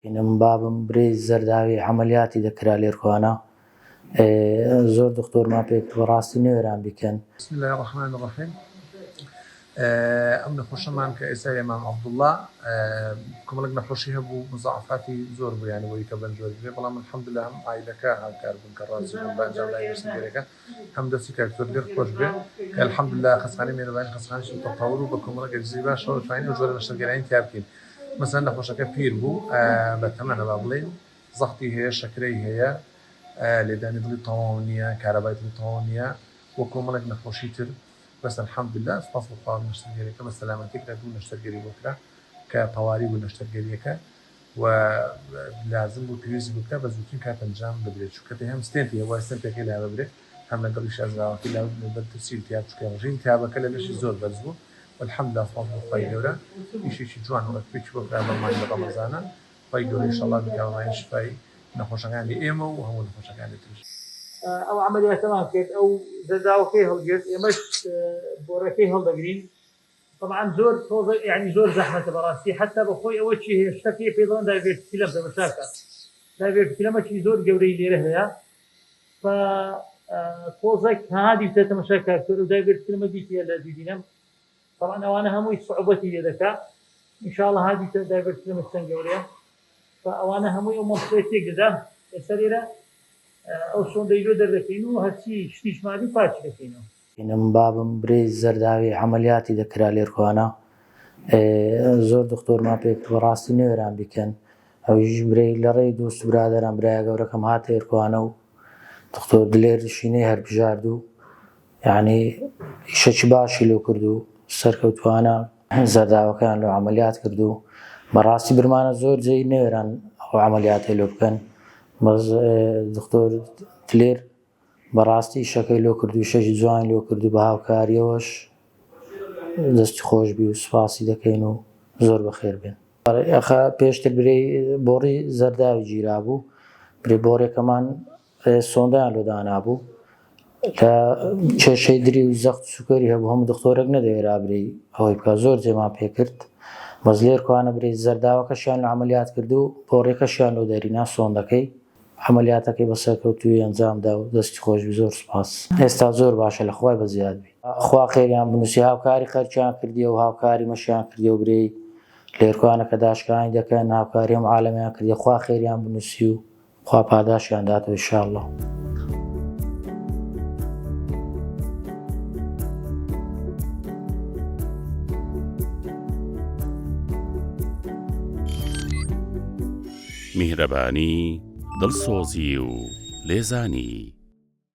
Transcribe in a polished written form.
من بابم برێی زەرداوی عەمەلیاتی دەکرا لێرکۆانە زۆر دکتۆرمان پێ بەڕاستی نوێران بیکەن. بسم الله الرحمن الرحیم. ئەم نەخۆشەمان کە ئێستا ئێمان عەبدوڵڵا کۆمەڵێک نەخۆشی هەبوو، مزاعفاتی زۆر بوو، یانەوەی کە بەنجۆر بێ، بەڵام الحەمدوللا هەم عایلەکە هاوکار بوون کە ڕازی بوون بە ئەنجام دانی نوێژنگەرەکە، هەم دەستی کاکتۆر لێر خۆش بێ کە الحەمدوللا خەستخانەی میێرەبانی خەستخانەیەکی تەواو بە کۆمەڵێک ئەجزای باشەوە توانین ئەو جۆرە نەشتەرگەرانی تیا بکەین. مەسەڵەن نەخۆشەکە پیر بوو، بە تەمەنە با بڵێن، زەختی هەیە، شەکرەی هەیە، لێدانی دڵی تەواو نییە، کارەبای دڵی تەواو نییە، وە کۆمەڵێک نەخۆشی تر. بس الحمدلله سپاس بۆ نەشتەرگەریەکە بە سەلامەتیکرا بوو نەشتەرگەری بۆکرا کە تەواوی بوو نەشتەرگەریەکە و لازم بوو پێویستی بکە بە زووترین کات ئەنجام بدرێت، چونکە هەم ستێنتی هەیە، وای ستێنتێکی لا ببرێت، هەم لەگەڵی شازراوەکەی لا بەرترسی التیاب، چونکە ڕژەی التیابەکە لە لەشی زۆر بەرز بوو. والحمدلله سپاس بۆ خوای گەورە، ئیشێکی جوان وەکپێکی بۆ کرا بەڵمانی لە ڕەمەزانە. خوای گەورە ئینشەڵڵا بکەوێتە شفای نەخۆشەکانی ئێمە و هەموو نەخۆشەکانی ترش. ئەو عەمەلیاتەمان کرد، ئەو زەرداوەکەی هەڵگرت، ئێمەش بۆڕەکەی هەڵدەگرین. طبعا زۆر تۆزە، یعنی زۆر زەحمەتە بەڕاستی، حتا بەخۆی ئەوە چی هەیە شتێکی پێ دەڵێن دایڤێرتیکلەم تەماشاکە، دایڤێرتیکلەمێکی زۆر گەورەی لێرە هەیە. تۆزێک هادیتە تەماشا کاکتۆر و دایڤێرتیکلەمە دیتە لە دیدینەم، طبعا ئەوانە هەمووی صعوبەتی لێ دەکات. ئینشاءڵڵا هادیتە دایڤێرتیکلەمە چەند گەورەیە، ئەوانە هەمووی ئەو مەسڵەی تێکدەدا. ئێستا لێرە ئەو سۆندەیلۆ دەردەکەین و هەرچی شتیشمانی پاچ دەکەینەوە. من بابم برێی زەرداوی عەمەلیاتی دەکرا لێرکۆانە زۆر دکتۆرمان پێ بەڕاستی نوێران بیکەن. ئەویش برێی لە ڕێی دۆست و برادەران، برایە گەورەکەم هاتە لێرکۆانە و دکتۆر دلێر شینەی هەربژارد و یعنی ئیشەکی باشی لێ کرد و سەرکەوتووانە زەرداوەکەیان لێ عەمەلیات کرد و بەڕاستی برمانە زۆر جێی نوێران ئەو عەمەلیاتەی لێ بکەن. بەس دکتۆر دلێر بەڕاستی ئیشەکەی لێ کرد و ئیشەکی جوانی لێ کرد و بە هاوکاریەوەش دەستی خۆش بی و سوپاسی دەکەین و زۆر بەخێر بێن. پێشتر برێی بۆڕی زەرداوی گیرا بوو، برێ بۆڕێکەمان سۆندەیان لێ دانابوو، لە کێشەی دری و زەخت و سوکەری هەبوو، هەموو دکتۆرێک نەدەوێرا برێی ئەوەی بکات، زۆر جێمان پێ کرد. بەس لێرکۆانە برێی زەرداوەکەشیان لێ عەمەلیات کرد و بۆڕێکەشیان لێ دەرینا سۆندەکەی، عەمەلیاتەکەی بە سەرکەوتووی ئەنجامدا و دەستی خۆش بی. زۆر سوپاس، ئێستا زۆر باشە، لە خوای بەزیاد بی. خوا خێریان بنووسی، هاوکاری خەرکیان کردیە و هاوکاری مەشیان کردیە و برێی لێرکۆانە کە داشکانی دەکەن هاوکاری هەموو عالەمیان کردیە، خوا خێریان بنووسی و خوا پاداشیان داتەوە ئینشاءڵڵا. میهرەبانی، دڵسۆزی و لێزانی.